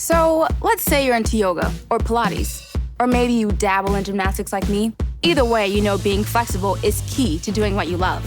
So let's say you're into yoga or Pilates, or maybe you dabble in gymnastics like me. Either way, you know being flexible is key to doing what you love.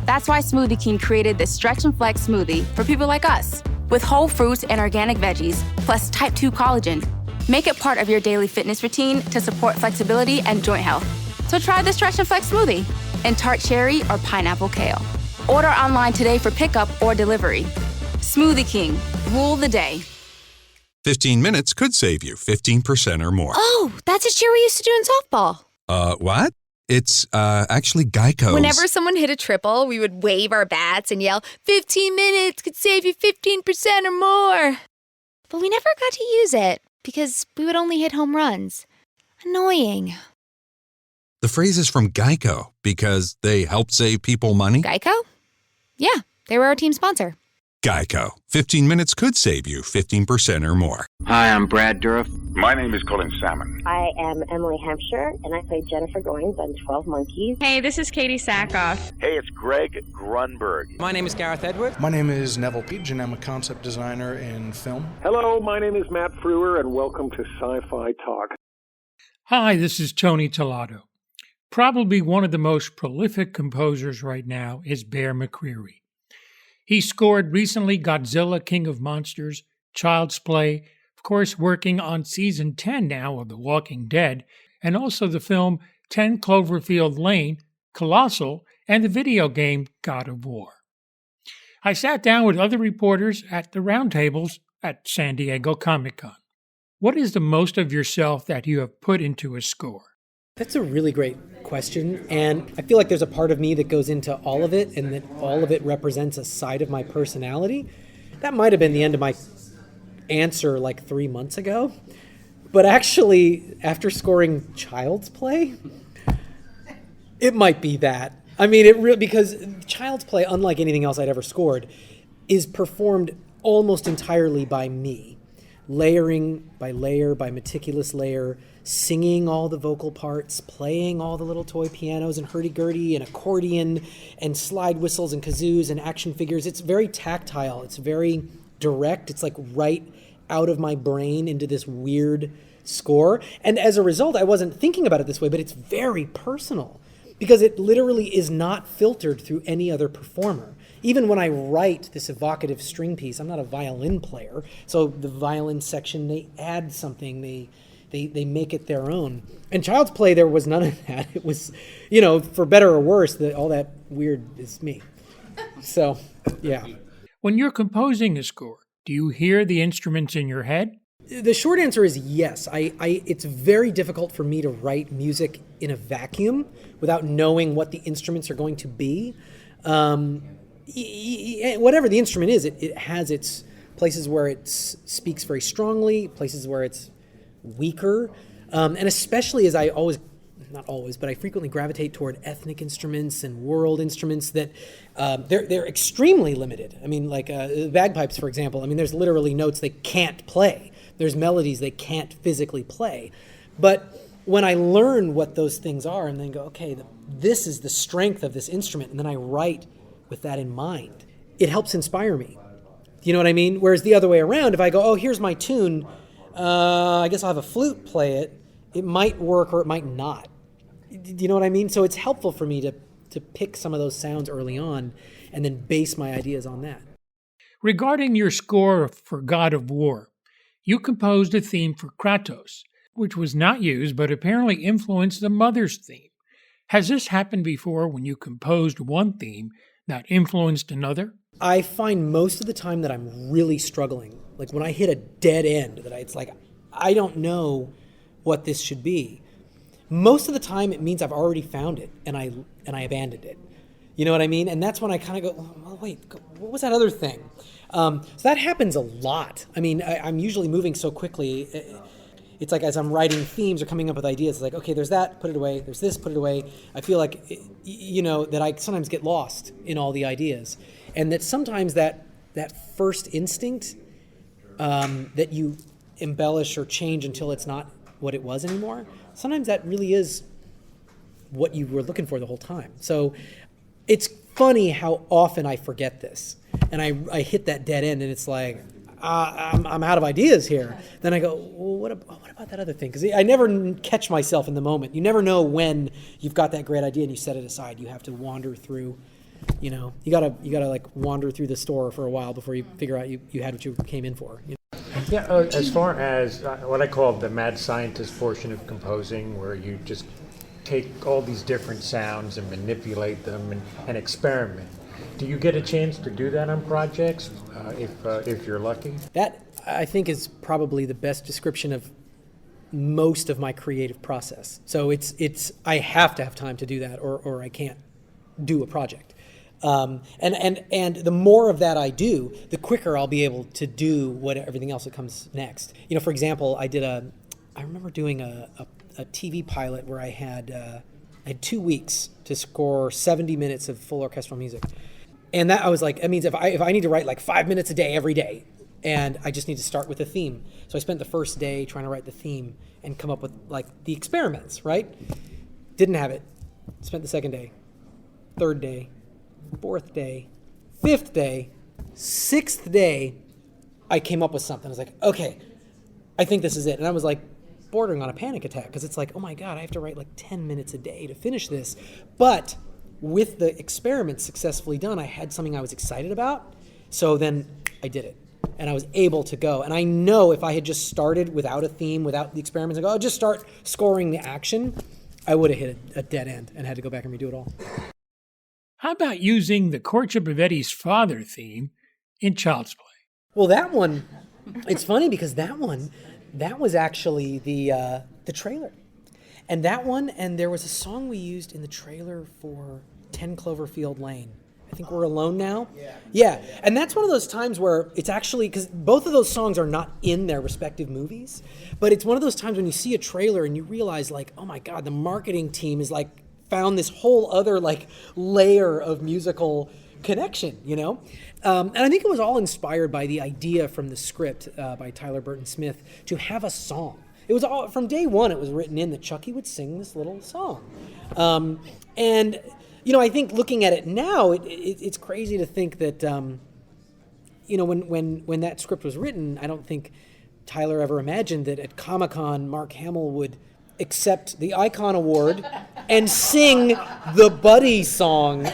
That's why Smoothie King created this Stretch and Flex smoothie for people like us, with whole fruits and organic veggies, plus type 2 collagen. Make it part of your daily fitness routine to support flexibility and joint health. So try the Stretch and Flex smoothie in tart cherry or pineapple kale. Order online today for pickup or delivery. Smoothie King, rule the day. 15 minutes could save you 15% or more. Oh, that's a cheer we used to do in softball. What? It's actually Geico's. Whenever someone hit a triple, we would wave our bats and yell, 15 minutes could save you 15% or more. But we never got to use it because we would only hit home runs. Annoying. The phrase is from Geico because they help save people money. Geico? Yeah, they were our team sponsor. Geico. 15 minutes could save you 15% or more. Hi, I'm Brad Dourif. My name is Colin Salmon. I am Emily Hampshire, and I play Jennifer Goines on 12 Monkeys. Hey, this is Katie Sackhoff. Hey, it's Greg Grunberg. My name is Gareth Edwards. My name is Neville Peach, and I'm a concept designer in film. Hello, my name is Matt Frewer, and welcome to Sci-Fi Talk. Hi, this is Tony Tellado. Probably one of the most prolific composers right now is Bear McCreary. He scored recently Godzilla, King of Monsters, Child's Play, of course working on Season 10 now of The Walking Dead, and also the film 10 Cloverfield Lane, Colossal, and the video game God of War. I sat down with other reporters at the roundtables at San Diego Comic-Con. What is the most of yourself that you have put into a score? That's a really great question, and I feel like there's a part of me that goes into all of it, and that all of it represents a side of my personality. That might have been the end of my answer like 3 months ago, but actually, after scoring Child's Play, it might be that. I mean, because Child's Play, unlike anything else I'd ever scored, is performed almost entirely by me, layering by layer, by meticulous layer, singing all the vocal parts, playing all the little toy pianos and hurdy-gurdy and accordion and slide whistles and kazoos and action figures. It's very tactile. It's very direct. It's like right out of my brain into this weird score. And as a result, I wasn't thinking about it this way, but it's very personal because it literally is not filtered through any other performer. Even when I write this evocative string piece, I'm not a violin player, so the violin section, they add something, they make it their own. And Child's Play, there was none of that. It was, for better or worse, all that weird is me. So, yeah. When you're composing a score, do you hear the instruments in your head? The short answer is yes. It's very difficult for me to write music in a vacuum without knowing what the instruments are going to be. Whatever the instrument is, it has its places where it speaks very strongly, places where it's weaker, and especially as not always, but I frequently gravitate toward ethnic instruments and world instruments that they're extremely limited. I mean, like bagpipes, for example. I mean, there's literally notes they can't play. There's melodies they can't physically play. But when I learn what those things are and then go, okay, this is the strength of this instrument, and then I write with that in mind, it helps inspire me. You know what I mean? Whereas the other way around, if I go, oh, here's my tune, I guess I'll have a flute play it, it might work or it might not. Do you know what I mean? So it's helpful for me to pick some of those sounds early on and then base my ideas on that. Regarding your score for God of War, you composed a theme for Kratos, which was not used but apparently influenced the Mother's theme. Has this happened before when you composed one theme that influenced another? I find most of the time that I'm really struggling. Like when I hit a dead end, it's like, I don't know what this should be. Most of the time it means I've already found it and I abandoned it. You know what I mean? And that's when I kind of go, oh, wait, what was that other thing? So that happens a lot. I mean, I'm usually moving so quickly. It's like as I'm writing themes or coming up with ideas, it's like, okay, there's that, put it away. There's this, put it away. I feel like, that I sometimes get lost in all the ideas. And that sometimes that first instinct that you embellish or change until it's not what it was anymore, sometimes that really is what you were looking for the whole time. So it's funny how often I forget this. And I hit that dead end and it's like, I'm out of ideas here. Then I go, well, what about that other thing? Because I never catch myself in the moment. You never know when you've got that great idea and you set it aside. You have to wander through, you gotta like wander through the store for a while before you figure out you had what you came in for. Yeah, as far as what I call the mad scientist portion of composing, where you just take all these different sounds and manipulate them and experiment. Do you get a chance to do that on projects if you're lucky? That, I think, is probably the best description of most of my creative process. So it's I have to have time to do that or I can't do a project. And the more of that I do, the quicker I'll be able to do everything else that comes next. For example, I remember doing a TV pilot where I had 2 weeks to score 70 minutes of full orchestral music. And that I was like, that means if I need to write like 5 minutes a day every day, and I just need to start with a theme. So I spent the first day trying to write the theme and come up with like the experiments, right? Didn't have it. Spent the second day, third day, fourth day, fifth day, sixth day, I came up with something. I was like, okay, I think this is it. And I was like bordering on a panic attack because it's like, oh my God, I have to write like 10 minutes a day to finish this. But with the experiment successfully done, I had something I was excited about. So then I did it. And I was able to go. And I know if I had just started without a theme, without the experiments, I'll just start scoring the action, I would have hit a dead end and had to go back and redo it all. How about using the Courtship of Eddie's Father theme in Child's Play? Well, that one, it's funny because that was actually the trailer. And that one, and there was a song we used in the trailer for 10 Cloverfield Lane. I think We're Alone Now. Yeah. And that's one of those times where it's actually, because both of those songs are not in their respective movies, but it's one of those times when you see a trailer and you realize like, oh my God, the marketing team is like found this whole other like layer of musical connection, And I think it was all inspired by the idea from the script by Tyler Burton Smith to have a song. It was all, from day one, it was written in that Chucky would sing this little song. And I think looking at it now, it's crazy to think that, when that script was written, I don't think Tyler ever imagined that at Comic-Con, Mark Hamill would accept the Icon Award and sing the Buddy song.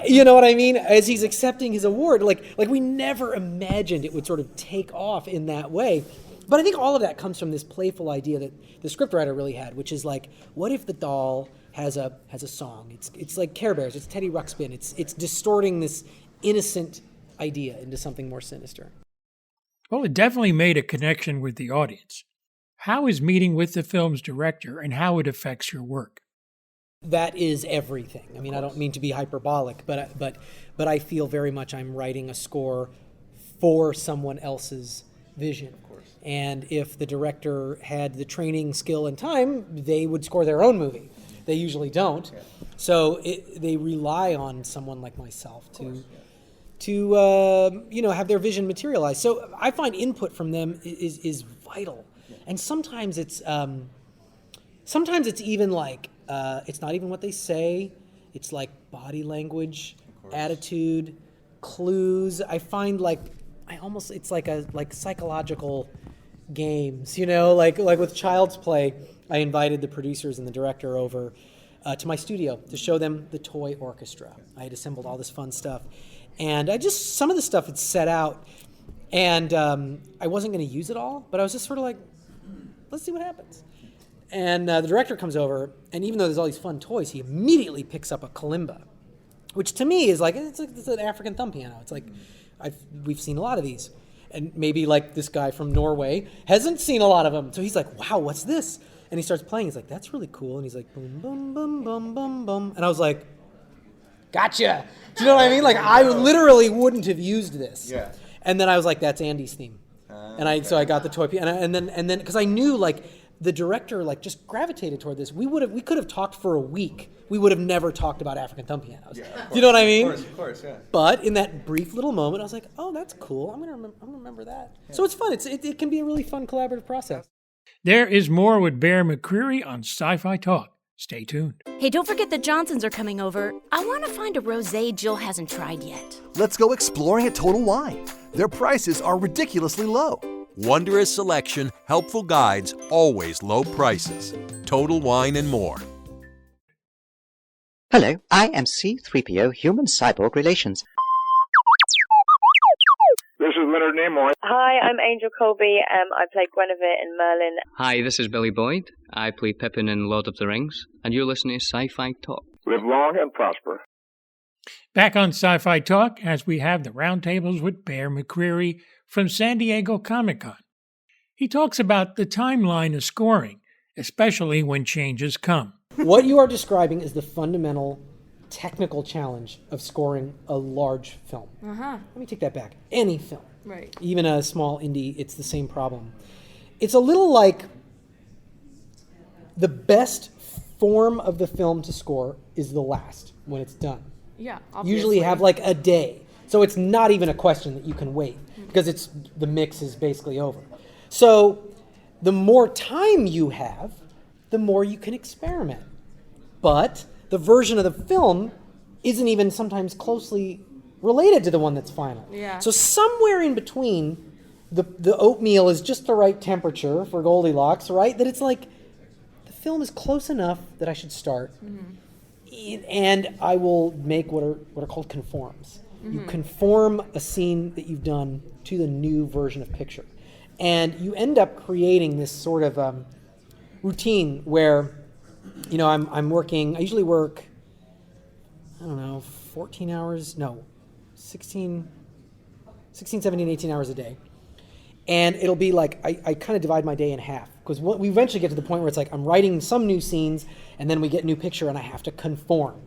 You know what I mean? As he's accepting his award, like we never imagined it would sort of take off in that way. But I think all of that comes from this playful idea that the scriptwriter really had, which is like, what if the doll has a song? It's like Care Bears. It's Teddy Ruxpin. It's distorting this innocent idea into something more sinister. Well, it definitely made a connection with the audience. How is meeting with the film's director and how it affects your work? That is everything. I mean, I don't mean to be hyperbolic, but I feel very much I'm writing a score for someone else's vision. Of course. And if the director had the training, skill, and time, they would score their own movie. They usually don't. Yeah. So they rely on someone like myself to have their vision materialize. So I find input from them is vital. Yeah. And sometimes it's even like it's not even what they say. It's like body language, attitude, clues. I find it's like psychological games, like with Child's Play. I invited the producers and the director over to my studio to show them the toy orchestra. I had assembled all this fun stuff, and some of the stuff had set out, and I wasn't going to use it all, but I was just sort of like, let's see what happens. And the director comes over, and even though there's all these fun toys, he immediately picks up a kalimba, which to me is it's an African thumb piano. It's like we've seen a lot of these. And maybe like this guy from Norway hasn't seen a lot of them. So he's like, wow, what's this? And he starts playing. He's like, that's really cool. And he's like, boom, boom, boom, boom, boom, boom. And I was like, gotcha. Do you know what I mean? Like, I literally wouldn't have used this. Yeah. And then I was like, that's Andy's theme. So I got the toy piano. And then because I knew like the director like just gravitated toward this. We could have talked for a week. We would have never talked about African thumb pianos. Yeah, do you know what I mean? Of course, yeah. But in that brief little moment, I was like, oh, that's cool. I'm gonna remember that. Yeah. So it's fun. It can be a really fun collaborative process. There is more with Bear McCreary on Sci-Fi Talk. Stay tuned. Hey, don't forget the Johnsons are coming over. I want to find a rosé Jill hasn't tried yet. Let's go exploring at Total Wine. their prices are ridiculously low. Wondrous selection, helpful guides, always low prices. Total Wine and more. Hello, I am C-3PO Human Cyborg Relations. This is Leonard Nimoy. Hi, I'm Angel Colby. I play Guinevere in Merlin. Hi, this is Billy Boyd. I play Pippin in Lord of the Rings, and you're listening to Sci-Fi Talk. Live long and prosper. Back on Sci-Fi Talk, as we have the roundtables with Bear McCreary from San Diego Comic-Con. He talks about the timeline of scoring, especially when changes come. What you are describing is the fundamental technical challenge of scoring a large film. Let me take that back. Any film. Right. Even a small indie, it's the same problem. It's a little like the best form of the film to score is the last when it's done. Yeah, obviously. Usually have like a day. So it's not even a question that you can wait because the mix is basically over. So the more time you have, the more you can experiment. But the version of the film isn't even sometimes closely related to the one that's final. Yeah. So somewhere in between, the oatmeal is just the right temperature for Goldilocks, right? That it's like, the film is close enough that I should start. And I will make what are called conforms. You conform a scene that you've done to the new version of picture. And you end up creating this sort of routine where, I'm working, I usually work, 14 hours, 16, 17, 18 hours a day. And it'll be like, I kind of divide my day in half. Because we eventually get to the point where it's like, I'm writing some new scenes, and then we get a new picture, and I have to conform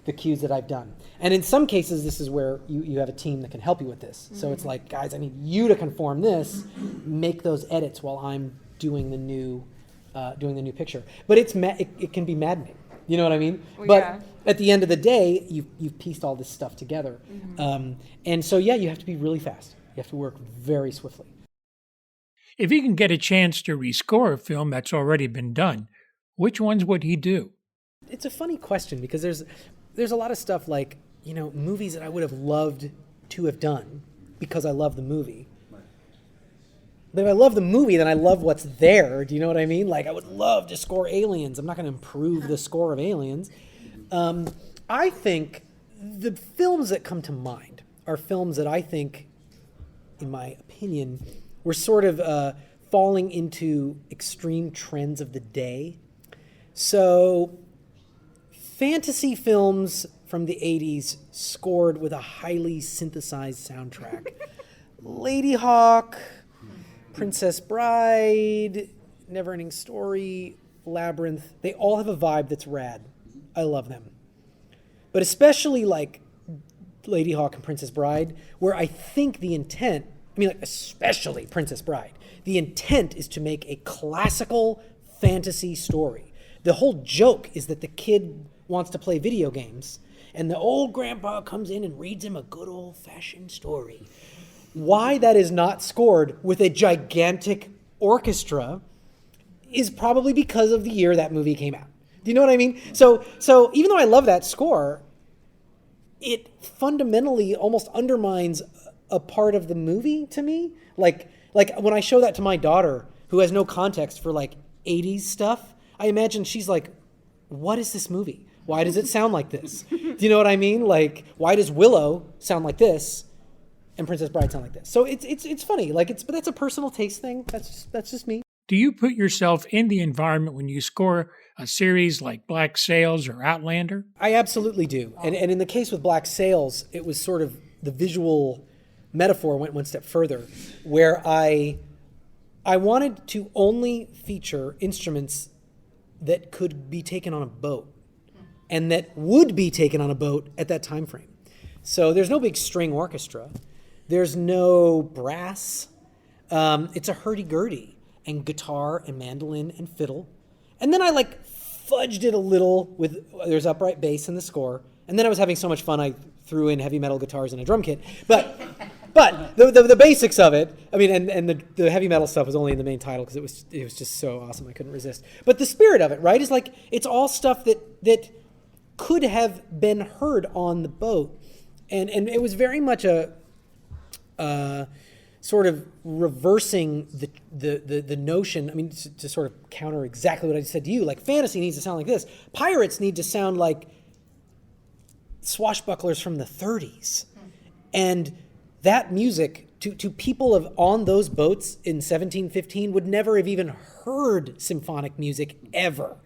the cues that I've done. And in some cases, this is where you have a team that can help you with this. So it's like, guys, I need you to conform this, make those edits while I'm doing the new picture. But it can be maddening. You know what I mean? Well, but yeah. At the end of the day, you've pieced all this stuff together. And so, you have to be really fast. You have to work very swiftly. If he can get a chance to rescore a film that's already been done, which ones would he do? It's a funny question because there's a lot of stuff like, movies that I would have loved to have done because I love the movie. But if I love the movie, then I love what's there. Do you know what I mean? Like, I would love to score Aliens. I'm not going to improve the score of Aliens. I think the films that come to mind are films that I think, in my opinion, were sort of falling into extreme trends of the day. So, fantasy films from the 80s scored with a highly synthesized soundtrack. Lady Hawk, Princess Bride, Neverending Story, Labyrinth, they all have a vibe that's rad. I love them. But especially like Lady Hawk and Princess Bride, where I think the intent, especially Princess Bride, the intent is to make a classical fantasy story. The whole joke is that the kid wants to play video games, and the old grandpa comes in and reads him a good old-fashioned story. Why that is not scored with a gigantic orchestra is probably because of the year that movie came out. Do you know what I mean? So even though I love that score, it fundamentally almost undermines a part of the movie to me. Like when I show that to my daughter, who has no context for like 80s stuff, I imagine she's like, what is this movie? Why does it sound like this? Do you know what I mean? Like, why does Willow sound like this and Princess Bride sound like this? So it's funny. But that's a personal taste thing. That's just me. Do you put yourself in the environment when you score a series like Black Sails or Outlander? I absolutely do. And in the case with Black Sails, it was sort of the visual metaphor went one step further, where I wanted to only feature instruments that could be taken on a boat and that would be taken on a boat at that time frame. So there's no big string orchestra. There's no brass. It's a hurdy-gurdy and guitar and mandolin and fiddle. And then I fudged it a little with, there's upright bass in the score. And then I was having so much fun, I threw in heavy metal guitars and a drum kit. But the basics of it, and the heavy metal stuff was only in the main title because it was just so awesome, I couldn't resist. But the spirit of it, right, is like, it's all stuff that could have been heard on the boat. And it was very much sort of reversing the notion. I mean, to sort of counter exactly what I just said to you, like fantasy needs to sound like this. Pirates need to sound like swashbucklers from the 30s. And that music to people on those boats in 1715 would never have even heard symphonic music ever.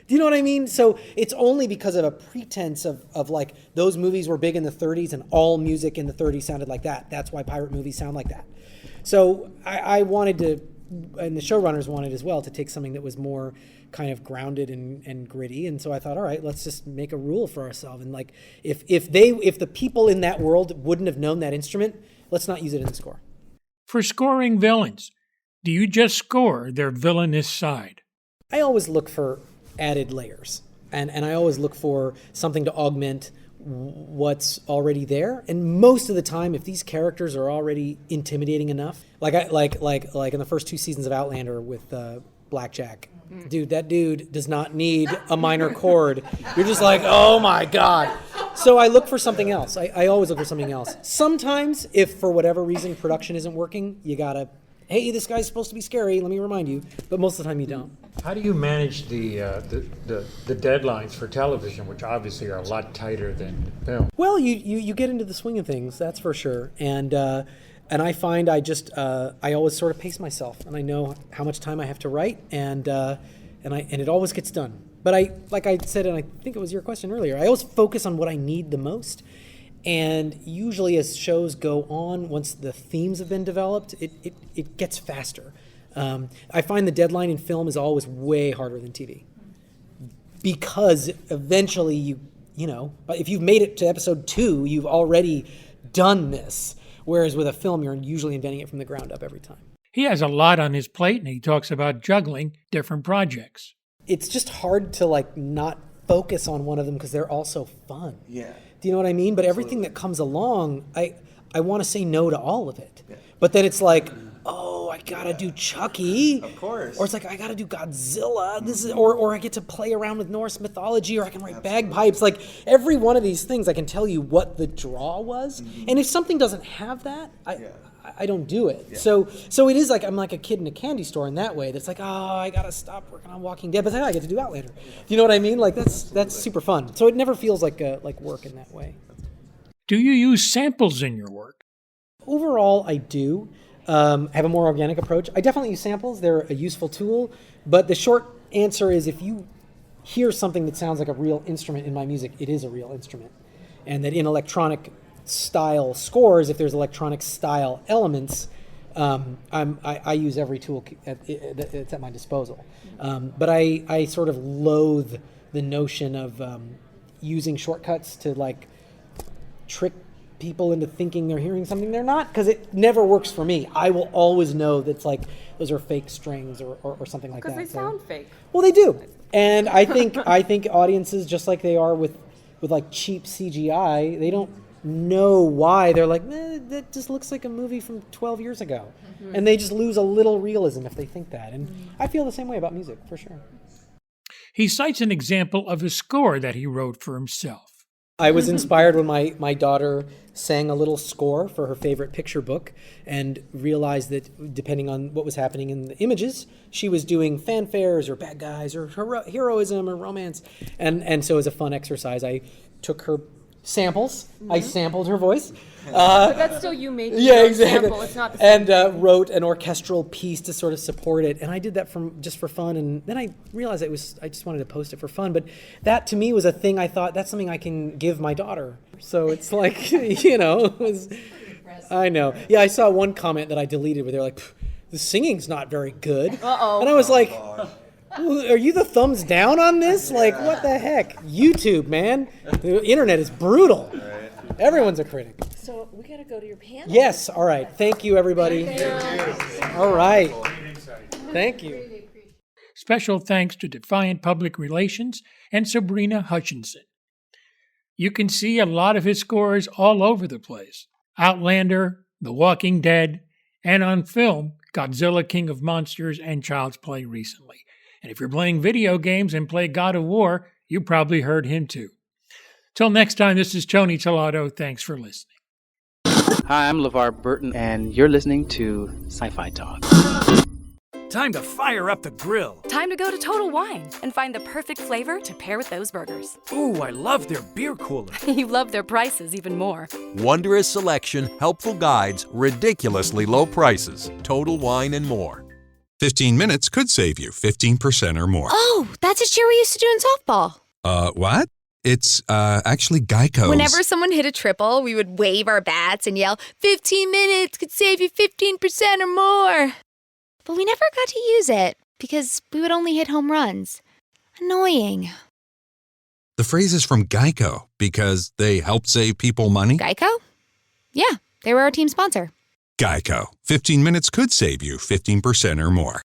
Do you know what I mean? So it's only because of a pretense of like those movies were big in the 30s and all music in the 30s sounded like that. That's why pirate movies sound like that. So I wanted to, and the showrunners wanted as well, to take something that was more kind of grounded and gritty. And so I thought, all right, let's just make a rule for ourselves. And like, if the people in that world wouldn't have known that instrument, let's not use it in the score. For scoring villains, do you just score their villainous side? I always look for added layers, and I always look for something to augment what's already there. And most of the time, if these characters are already intimidating enough, like in the first 2 seasons of Outlander with Blackjack, dude, that dude does not need a minor chord. You're just like, oh my God. So I look for something else. I always look for something else. Sometimes, if for whatever reason production isn't working, you gotta, hey, this guy's supposed to be scary, let me remind you. But most of the time you don't. How do you manage the deadlines for television, which obviously are a lot tighter than film? Well, you get into the swing of things, that's for sure. And I find I always sort of pace myself, and I know how much time I have to write, and it always gets done. But like I said, and I think it was your question earlier, I always focus on what I need the most. And usually as shows go on, once the themes have been developed, it gets faster. I find the deadline in film is always way harder than TV. Because eventually you know, if you've made it to episode 2, you've already done this. Whereas with a film, you're usually inventing it from the ground up every time. He has a lot on his plate, and he talks about juggling different projects. It's just hard to like not focus on one of them because they're all so fun. Yeah. Do you know what I mean? But everything that comes along, I want to say no to all of it. Yeah. But then it's like, oh, I gotta do Chucky. Of course. Or it's like, I gotta do Godzilla. This is, or I get to play around with Norse mythology, or I can write bagpipes. Like every one of these things, I can tell you what the draw was. Mm-hmm. And if something doesn't have that, I don't do it. Yeah. So it is like I'm like a kid in a candy store in that way. That's like, oh, I gotta stop working on Walking Dead, but then I get to do Outlander. Do you know what I mean? Like that's super fun. So it never feels like work in that way. Do you use samples in your work? Overall, I do. I have a more organic approach. I definitely use samples. They're a useful tool. But the short answer is if you hear something that sounds like a real instrument in my music, it is a real instrument. And that in electronic style scores, if there's electronic style elements, I use every tool that's at my disposal. But I sort of loathe the notion of using shortcuts to like trick people into thinking they're hearing something they're not, because it never works for me. I will always know that's like those are fake strings or something like that. Because they sound fake. Well, they do, and I think audiences, just like they are with like cheap CGI, they don't know why they're like, that just looks like a movie from 12 years ago, and they just lose a little realism if they think that. And I feel the same way about music for sure. He cites an example of a score that he wrote for himself. I was inspired when my daughter sang a little score for her favorite picture book and realized that depending on what was happening in the images, she was doing fanfares or bad guys or heroism or romance. And so as a fun exercise, I took her samples. Mm-hmm. I sampled her voice. But that's still you making exactly. sample. It's not the same. And wrote an orchestral piece to sort of support it. And I did that just for fun. And then I realized I just wanted to post it for fun. But that to me was a thing I thought, that's something I can give my daughter. So it's like, I know. Yeah, I saw one comment that I deleted where they're like, the singing's not very good. Uh-oh. And I was like, are you the thumbs down on this? Like, what the heck? YouTube, man. The internet is brutal. Everyone's a critic. So we got to go to your panel. Yes. All right. Thank you, everybody. Thank you. All right. Thank you. Special thanks to Defiant Public Relations and Sabrina Hutchinson. You can see a lot of his scores all over the place. Outlander, The Walking Dead, and on film, Godzilla, King of Monsters, and Child's Play recently. And if you're playing video games and play God of War, you probably heard him too. Till next time, this is Tony Tellado. Thanks for listening. Hi, I'm LeVar Burton, and you're listening to Sci-Fi Talk. Time to fire up the grill. Time to go to Total Wine and find the perfect flavor to pair with those burgers. Ooh, I love their beer cooler. You love their prices even more. Wondrous selection, helpful guides, ridiculously low prices. Total Wine and more. 15 minutes could save you 15% or more. Oh, that's a cheer we used to do in softball. What? It's, actually Geico's. Whenever someone hit a triple, we would wave our bats and yell, 15 minutes could save you 15% or more. But we never got to use it because we would only hit home runs. Annoying. The phrase is from Geico because they help save people money. Geico? Yeah, they were our team sponsor. Geico. 15 minutes could save you 15% or more.